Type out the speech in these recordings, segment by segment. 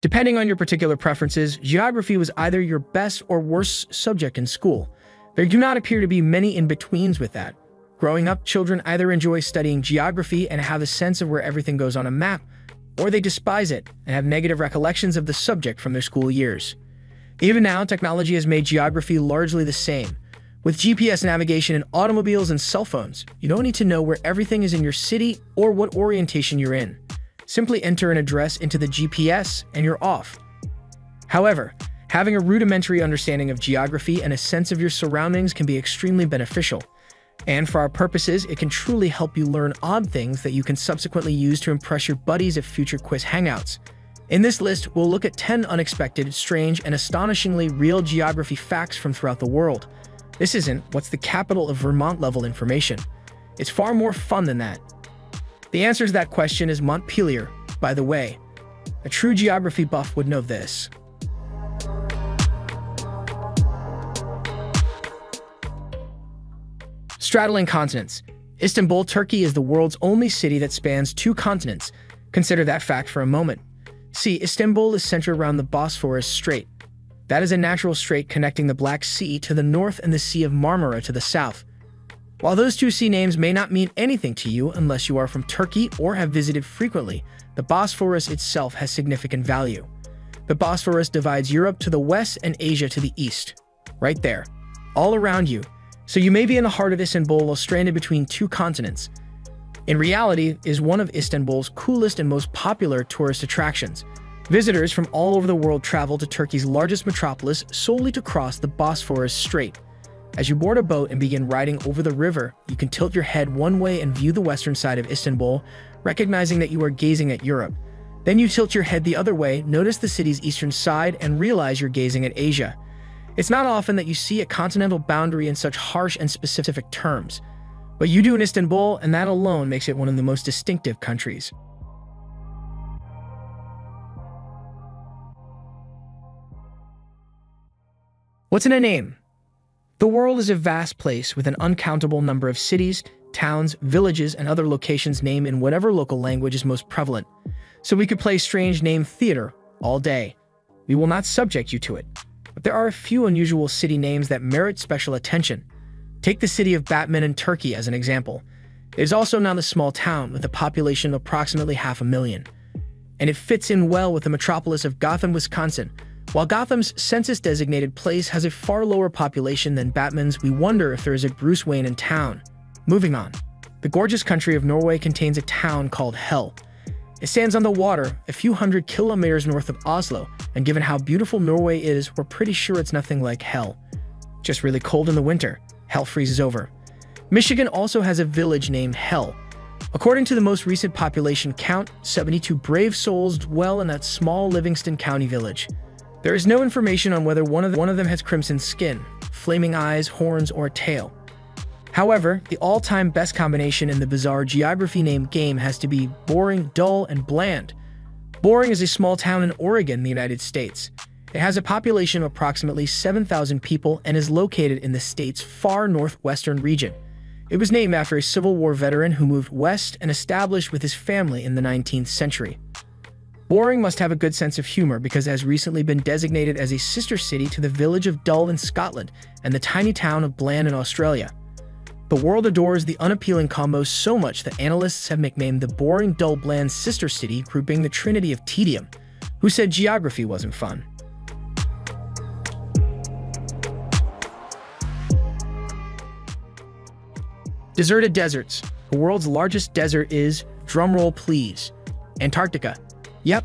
Depending on your particular preferences, geography was either your best or worst subject in school. There do not appear to be many in-betweens with that. Growing up, children either enjoy studying geography and have a sense of where everything goes on a map, or they despise it and have negative recollections of the subject from their school years. Even now, technology has made geography largely the same. With GPS navigation in automobiles and cell phones, you don't need to know where everything is in your city or what orientation you're in. Simply enter an address into the GPS and you're off. However, having a rudimentary understanding of geography and a sense of your surroundings can be extremely beneficial. And for our purposes, it can truly help you learn odd things that you can subsequently use to impress your buddies at future quiz hangouts. In this list, we'll look at 10 unexpected, strange, and astonishingly real geography facts from throughout the world. This isn't what's the capital of Vermont level information. It's far more fun than that. The answer to that question is Montpelier, by the way. A true geography buff would know this. Straddling Continents. Istanbul, Turkey is the world's only city that spans 2 continents. Consider that fact for a moment. See, Istanbul is centered around the Bosphorus Strait. That is a natural strait connecting the Black Sea to the north and the Sea of Marmara to the south. While those 2 sea names may not mean anything to you unless you are from Turkey or have visited frequently, the Bosphorus itself has significant value. The Bosphorus divides Europe to the west and Asia to the east. Right there, all around you. So you may be in the heart of Istanbul while stranded between 2 continents. In reality, it is one of Istanbul's coolest and most popular tourist attractions. Visitors from all over the world travel to Turkey's largest metropolis solely to cross the Bosphorus Strait. As you board a boat and begin riding over the river, you can tilt your head one way and view the western side of Istanbul, recognizing that you are gazing at Europe. Then you tilt your head the other way, notice the city's eastern side, and realize you're gazing at Asia. It's not often that you see a continental boundary in such harsh and specific terms, but you do in Istanbul, and that alone makes it one of the most distinctive countries. What's in a name? The world is a vast place with an uncountable number of cities, towns, villages, and other locations named in whatever local language is most prevalent. So we could play strange name theater all day. We will not subject you to it. But there are a few unusual city names that merit special attention. Take the city of Batman in Turkey as an example. It is also not a small town with a population of approximately 500,000. And it fits in well with the metropolis of Gotham, Wisconsin. While Gotham's census-designated place has a far lower population than Batman's, we wonder if there is a Bruce Wayne in town. Moving on. The gorgeous country of Norway contains a town called Hell. It stands on the water, a few hundred kilometers north of Oslo, and given how beautiful Norway is, we're pretty sure it's nothing like hell. Just really cold in the winter. Hell freezes over. Michigan also has a village named Hell. According to the most recent population count, 72 brave souls dwell in that small Livingston County village. There is no information on whether one of them has crimson skin, flaming eyes, horns, or a tail. However, the all-time best combination in the bizarre geography name game has to be boring, dull, and bland. Boring is a small town in Oregon, the United States. It has a population of approximately 7,000 people and is located in the state's far northwestern region. It was named after a Civil War veteran who moved west and established with his family in the 19th century. Boring must have a good sense of humor because it has recently been designated as a sister city to the village of Dull in Scotland and the tiny town of Bland in Australia. The world adores the unappealing combo so much that analysts have nicknamed the boring, dull, bland sister city grouping the Trinity of Tedium. Who said geography wasn't fun? Deserted deserts. The world's largest desert is, drumroll please, Antarctica. Yep,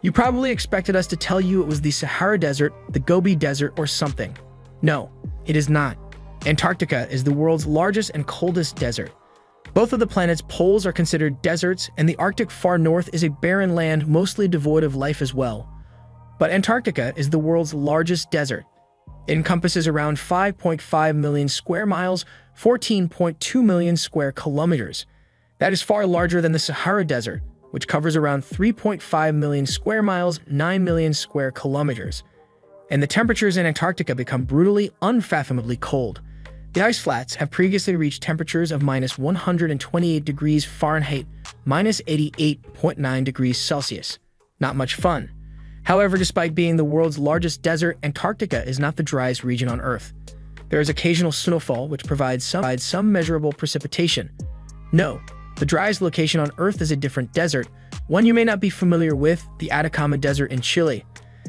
you probably expected us to tell you it was the Sahara Desert, the Gobi Desert, or something. No, it is not. Antarctica is the world's largest and coldest desert. Both of the planet's poles are considered deserts, and the Arctic far north is a barren land mostly devoid of life as well. But Antarctica is the world's largest desert. It encompasses around 5.5 million square miles, 14.2 million square kilometers. That is far larger than the Sahara Desert, which covers around 3.5 million square miles, 9 million square kilometers. And the temperatures in Antarctica become brutally, unfathomably cold. The ice flats have previously reached temperatures of minus 128 degrees Fahrenheit, minus 88.9 degrees Celsius. Not much fun. However, despite being the world's largest desert, Antarctica is not the driest region on Earth. There is occasional snowfall, which provides some measurable precipitation. No, the driest location on Earth is a different desert, one you may not be familiar with, the Atacama Desert in Chile.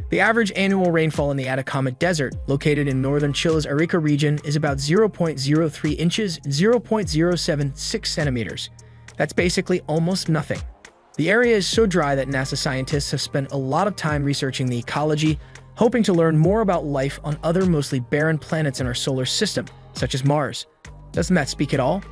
The average annual rainfall in the Atacama Desert, located in northern Chile's Arica region, is about 0.03 inches, 0.076 centimeters. That's basically almost nothing. The area is so dry that NASA scientists have spent a lot of time researching the ecology, hoping to learn more about life on other mostly barren planets in our solar system, such as Mars. Doesn't that speak at all?